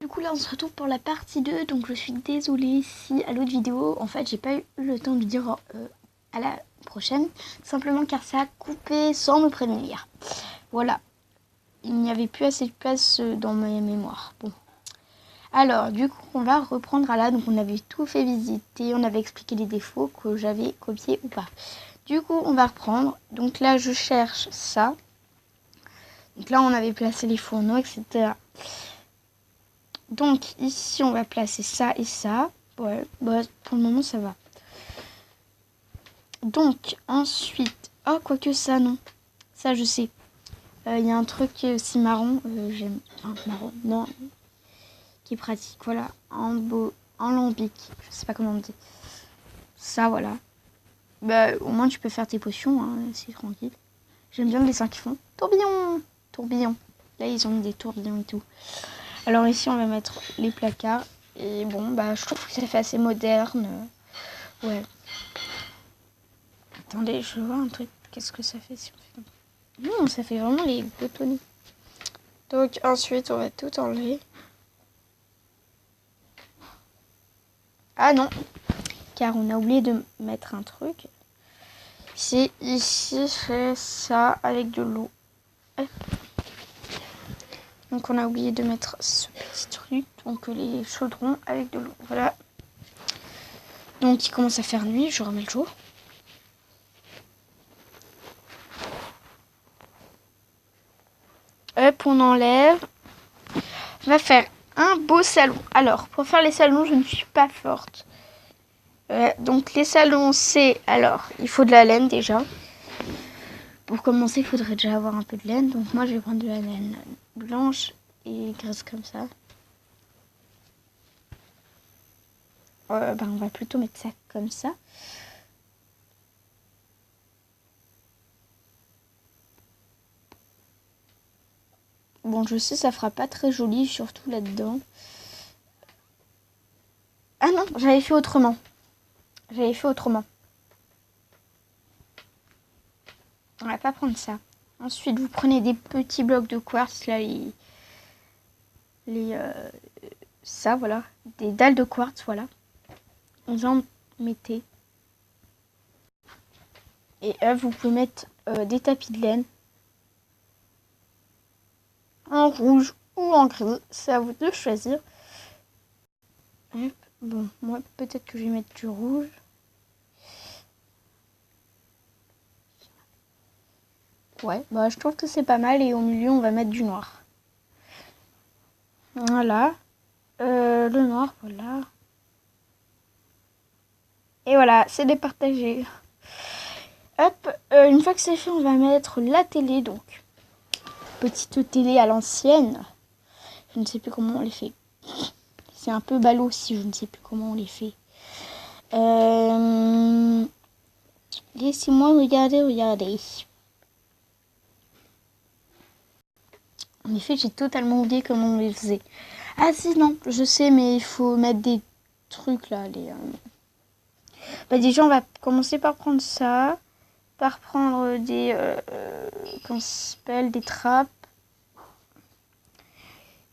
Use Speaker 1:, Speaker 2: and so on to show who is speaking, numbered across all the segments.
Speaker 1: Du coup là on se retrouve pour la partie 2, donc je suis désolée si à l'autre vidéo en fait j'ai pas eu le temps de dire à la prochaine, simplement car ça a coupé sans me prévenir. Voilà, il n'y avait plus assez de place dans ma mémoire. Bon, alors du coup on va reprendre à là, donc on avait tout fait visiter, on avait expliqué les défauts que j'avais copiés ou pas. Du coup on va reprendre, donc là je cherche ça, donc là on avait placé les fourneaux etc. Donc ici on va placer ça et ça. Ouais, bah, pour le moment ça va. Donc ensuite, oh quoique ça non, ça je sais. Il y a un truc aussi marron, j'aime, enfin marron, non, qui est pratique. Voilà, en lambic, je sais pas comment on dit. Ça voilà. Bah au moins tu peux faire tes potions, hein, c'est tranquille. J'aime bien le dessin qu'ils font. Tourbillon, tourbillon. Là ils ont mis des tourbillons et tout. Alors ici on va mettre les placards. Et bon, bah je trouve que ça fait assez moderne. Ouais. Attendez, je vois un truc. Qu'est-ce que ça fait si on fait comme ça? Non, ça fait vraiment les botonnets. Donc ensuite on va tout enlever. Ah non, car on a oublié de mettre un truc. C'est ici, c'est ça avec de l'eau. Donc on a oublié de mettre ce petit truc, donc les chaudrons avec de l'eau. Voilà. Donc il commence à faire nuit, je remets le jour. Hop, on enlève. On va faire un beau salon. Alors, pour faire les salons, je ne suis pas forte. Donc les salons, c'est... Alors, il faut de la laine déjà. Pour commencer, il faudrait déjà avoir un peu de laine. Donc moi, je vais prendre de la laine blanche et grise comme ça. On va plutôt mettre ça comme ça. Bon, je sais, ça fera pas très joli, surtout là-dedans. Ah non, j'avais fait autrement. On va pas prendre ça. Ensuite, vous prenez des petits blocs de quartz, là, ça, voilà. Des dalles de quartz, voilà. Vous en mettez. Et vous pouvez mettre des tapis de laine. En rouge ou en gris, c'est à vous de choisir. Bon, moi, peut-être que je vais mettre du rouge. Ouais, bah je trouve que c'est pas mal et au milieu on va mettre du noir. Voilà. Le noir, voilà. Et voilà, c'est départagé. Hop, une fois que c'est fait, on va mettre la télé, donc. Petite télé à l'ancienne. Je ne sais plus comment on les fait. C'est un peu ballot si je ne sais plus comment on les fait. Laissez-moi regarder. En effet, j'ai totalement oublié comment on les faisait. Ah si, non, je sais, mais il faut mettre des trucs là. Bah déjà, on va commencer par prendre ça. Par prendre des... comment ça s'appelle? Des trappes.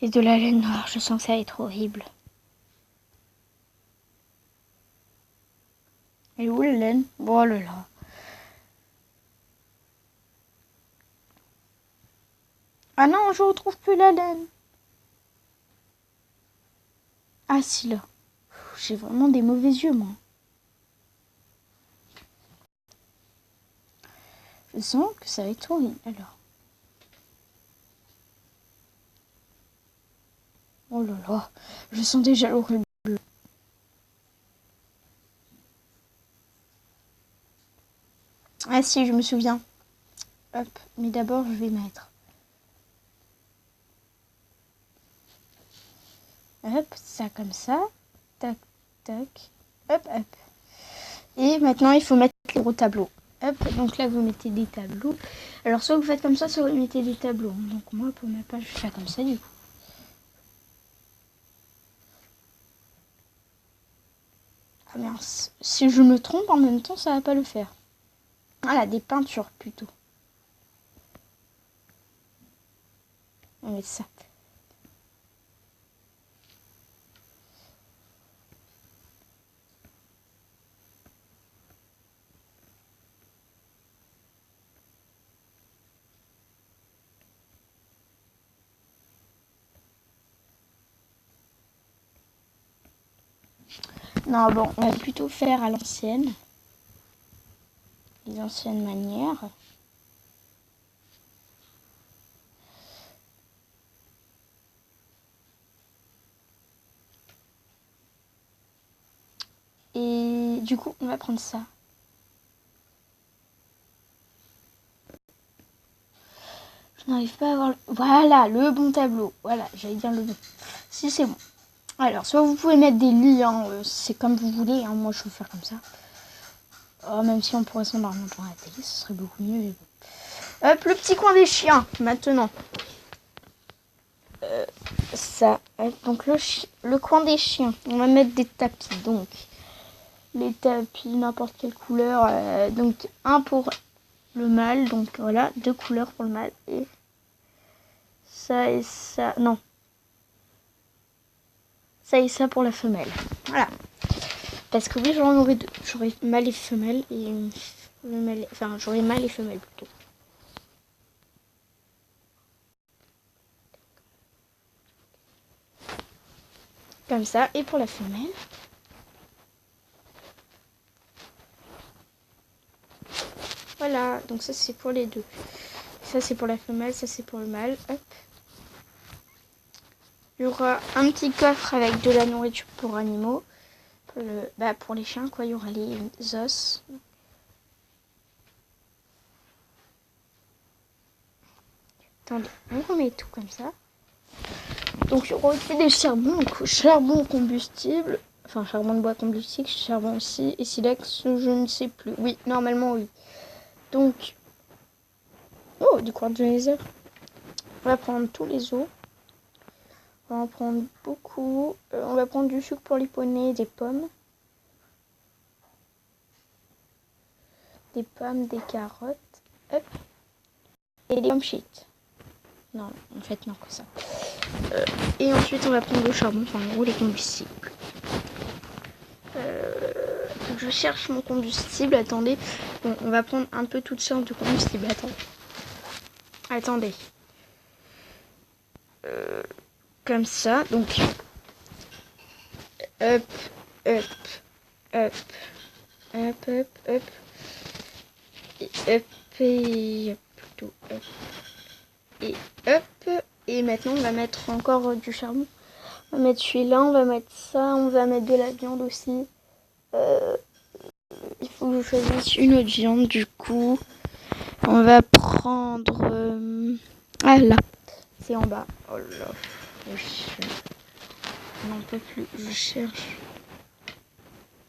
Speaker 1: Et de la laine noire. Je sens que ça va être horrible. Et où la laine? Oh là là. Ah non, je retrouve plus la laine. Ah si, là. J'ai vraiment des mauvais yeux, moi. Je sens que ça va être horrible, alors. Oh là là. Je sens déjà l'horrible. Ah si, je me souviens. Hop. Mais d'abord, je vais mettre... Hop, ça comme ça. Tac, tac. Hop, hop. Et maintenant, il faut mettre les gros tableaux. Hop, donc là, vous mettez des tableaux. Alors, soit vous faites comme ça, soit vous mettez des tableaux. Donc moi, pour ma page, je vais faire comme ça, du coup. Ah mince. Si je me trompe, en même temps, ça va pas le faire. Voilà, des peintures, plutôt. On va mettre ça. Non, bon, on va plutôt faire à l'ancienne. Les anciennes manières. Et du coup, on va prendre ça. Je n'arrive pas à avoir... Voilà, le bon tableau. Voilà, j'allais dire le bon. Si, c'est bon. Alors, soit vous pouvez mettre des lits, hein, c'est comme vous voulez. Hein, moi, je vais faire comme ça. Oh, même si on pourrait s'endormir devant la télé, ce serait beaucoup mieux. Mais bon. Hop, le petit coin des chiens, maintenant. Ça. Donc, le coin des chiens. On va mettre des tapis, donc. Les tapis, n'importe quelle couleur. Donc, un pour le mâle. Donc, voilà, 2 couleurs pour le mâle. Et ça. Non. Ça et ça pour la femelle. Voilà. Parce que oui, j'en aurais deux. J'aurais mâle et femelle. Enfin, j'aurais mâle et femelle plutôt. Comme ça. Et pour la femelle. Voilà. Donc ça, c'est pour les deux. Ça, c'est pour la femelle. Ça, c'est pour le mâle. Hop. Il y aura un petit coffre avec de la nourriture pour animaux. Pour les chiens, quoi. Il y aura les os. Attendez, on remet tout comme ça. Donc, il y aura aussi des charbons. Donc, charbon combustible. Enfin, charbon de bois combustible. Charbon aussi. Et silex, je ne sais plus. Oui, normalement, oui. Donc, oh, du quartz de laser. On va prendre tous les os. On va en prendre beaucoup. On va prendre du sucre pour les poneys, des pommes. Des pommes, des carottes. Hop. Et des pommes shit. Non, en fait, non, que ça. Et ensuite, on va prendre le charbon, enfin, en gros, les combustibles. Je cherche mon combustible. Attendez. Bon, on va prendre un peu toutes sortes de combustibles. Attendez. Comme ça. Donc, hop, hop, hop, hop, hop, hop. Et hop, et plutôt hop. Et hop. Et maintenant, on va mettre encore du charbon. On va mettre celui-là, on va mettre ça, on va mettre de la viande aussi. Il faut que je choisisse une autre viande, du coup. On va prendre... Ah là, c'est en bas. Oh là, je n'en peux plus, je cherche.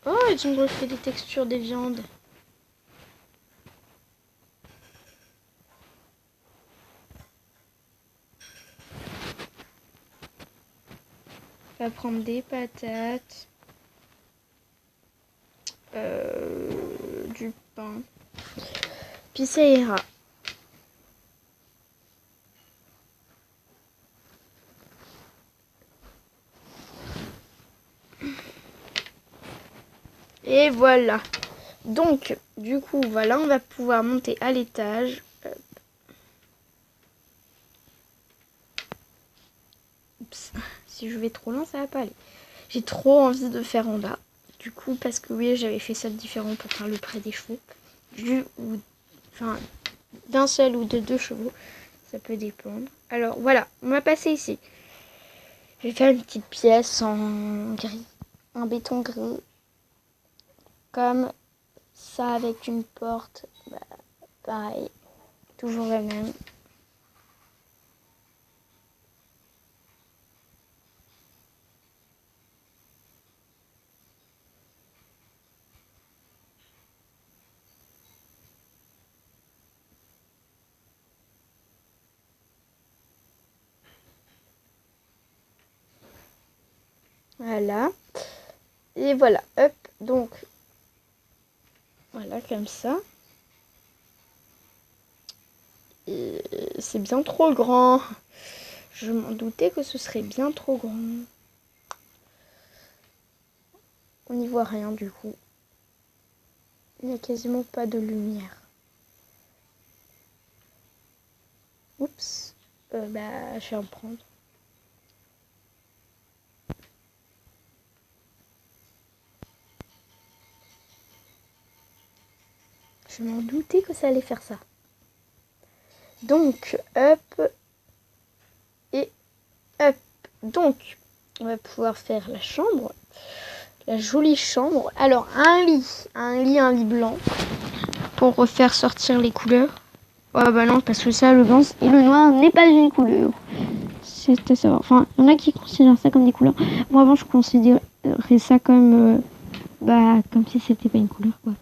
Speaker 1: Oh, ils ont refait des textures des viandes. On va prendre des patates. Du pain. Puis ça ira. Et voilà. Donc, du coup, voilà, on va pouvoir monter à l'étage. Oups. Si je vais trop loin, ça va pas aller. J'ai trop envie de faire en bas. Du coup, parce que oui, j'avais fait ça différent pour faire le près des chevaux. D'un seul ou de 2 chevaux. Ça peut dépendre. Alors, voilà, on va passer ici. Je vais faire une petite pièce en gris. En béton gris. Comme ça, avec une porte. Pareil. Toujours la même. Voilà. Et voilà. Hop. Donc, voilà, comme ça. Et c'est bien trop grand. Je m'en doutais que ce serait bien trop grand. On n'y voit rien du coup. Il n'y a quasiment pas de lumière. Oups. Je vais en prendre. Je m'en doutais que ça allait faire ça. Donc, up et up. Donc, on va pouvoir faire la chambre. La jolie chambre. Alors, un lit blanc. Pour refaire sortir les couleurs. Oh bah non, parce que ça, le blanc et le noir n'est pas une couleur. C'est à savoir. Enfin, il y en a qui considèrent ça comme des couleurs. Moi, avant, je considérais ça comme... comme si c'était pas une couleur, quoi.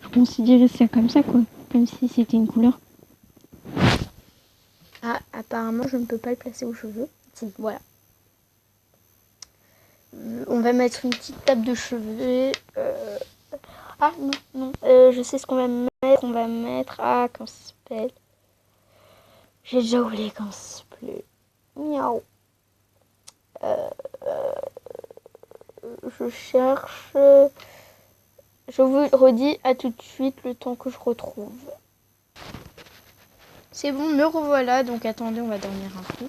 Speaker 1: Je considérais ça comme ça, quoi. Comme si c'était une couleur. Ah, apparemment, je ne peux pas le placer aux cheveux. Si, voilà. On va mettre une petite table de cheveux. Ah, non. Je sais ce qu'on va mettre. On va mettre... Ah, comment ça s'appelle? J'ai déjà oublié comment ça s'appelle. Miaou. Je cherche. Je vous redis à tout de suite le temps que je retrouve. C'est bon, me revoilà. Donc attendez, on va dormir un coup.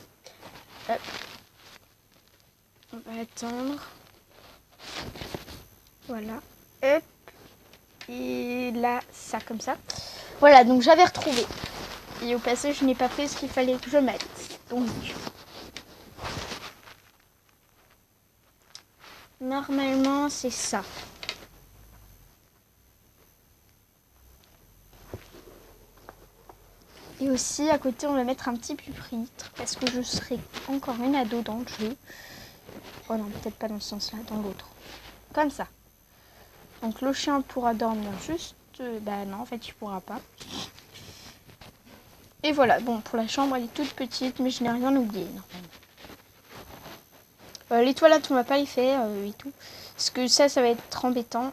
Speaker 1: Hop. On va attendre. Voilà. Hop. Et là, ça comme ça. Voilà, donc j'avais retrouvé. Et au passage, je n'ai pas fait ce qu'il fallait que je mette. Donc, normalement, c'est ça. Et aussi, à côté, on va mettre un petit pupitre. Parce que je serai encore une ado dans le jeu. Oh non, peut-être pas dans ce sens-là, dans l'autre. Comme ça. Donc, le chien pourra dormir juste... non, en fait, il pourra pas. Et voilà, bon, pour la chambre, elle est toute petite, mais je n'ai rien oublié, normalement. Les toilettes, on va pas les faire et tout. Parce que ça va être embêtant.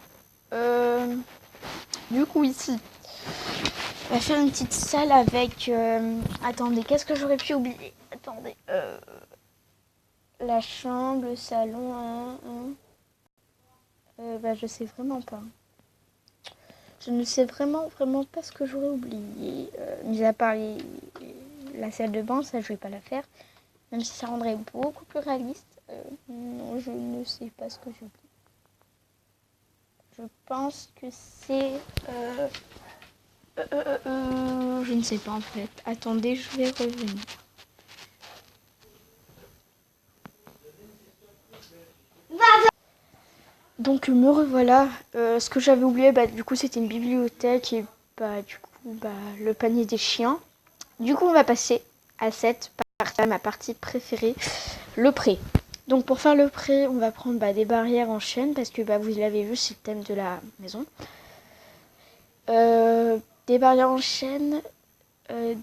Speaker 1: Du coup, ici, on va faire une petite salle avec... attendez, qu'est-ce que j'aurais pu oublier? Attendez. La chambre, le salon... je sais vraiment pas. Je ne sais vraiment pas ce que j'aurais oublié. Mis à part la salle de bain, ça, je vais pas la faire. Même si ça rendrait beaucoup plus réaliste. Non, je ne sais pas ce que j'ai oublié. Je pense que c'est... je ne sais pas en fait. Attendez, je vais revenir. Donc me revoilà. Ce que j'avais oublié, du coup c'était une bibliothèque et du coup le panier des chiens. Du coup on va passer à cette partie, ma partie préférée, le pré. Donc pour faire le pré, on va prendre des barrières en chêne parce que vous l'avez vu, c'est le thème de la maison. Des barrières en chêne,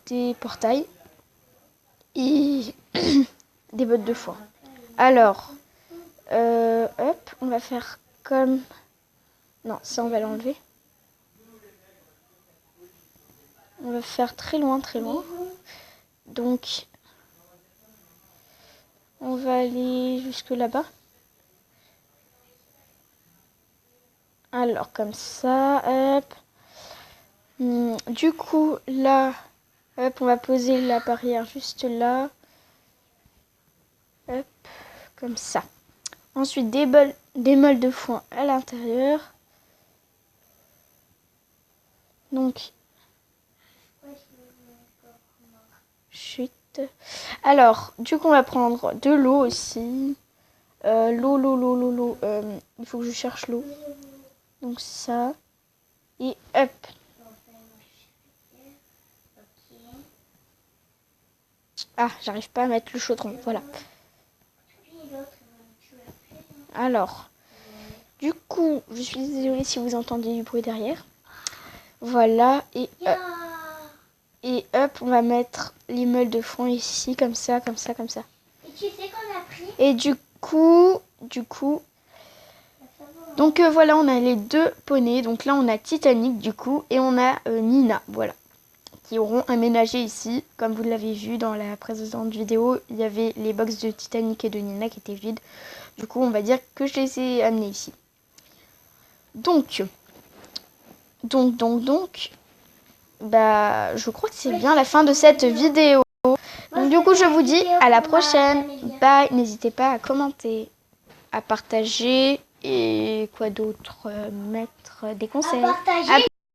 Speaker 1: des portails et des bottes de foin. Alors, hop, on va faire comme... Non, ça on va l'enlever. On va faire très loin. Donc, on va aller jusque là-bas. Alors, comme ça, hop. Du coup, là, hop, on va poser la barrière juste là. Hop, comme ça. Ensuite, des molles de foin à l'intérieur. Donc, chut. Alors, du coup, on va prendre de l'eau aussi. L'eau. Il faut que je cherche l'eau. Donc ça. Et hop. Ah, j'arrive pas à mettre le chaudron. Voilà. Alors, du coup, je suis désolée si vous entendez du bruit derrière. Voilà. Et hop, on va mettre les meules de fond ici, comme ça. Et tu sais qu'on a pris. Et du coup... Donc voilà, on a les deux poneys. Donc là, on a Titanic, du coup, et on a Nina, voilà. Qui auront aménagé ici. Comme vous l'avez vu dans la précédente vidéo, il y avait les box de Titanic et de Nina qui étaient vides. Du coup, on va dire que je les ai amenés ici. Donc, je crois que c'est bien la fin de cette vidéo. Donc du coup, je vous dis à la prochaine. Bye. N'hésitez pas à commenter, à partager et quoi d'autre, mettre des conseils.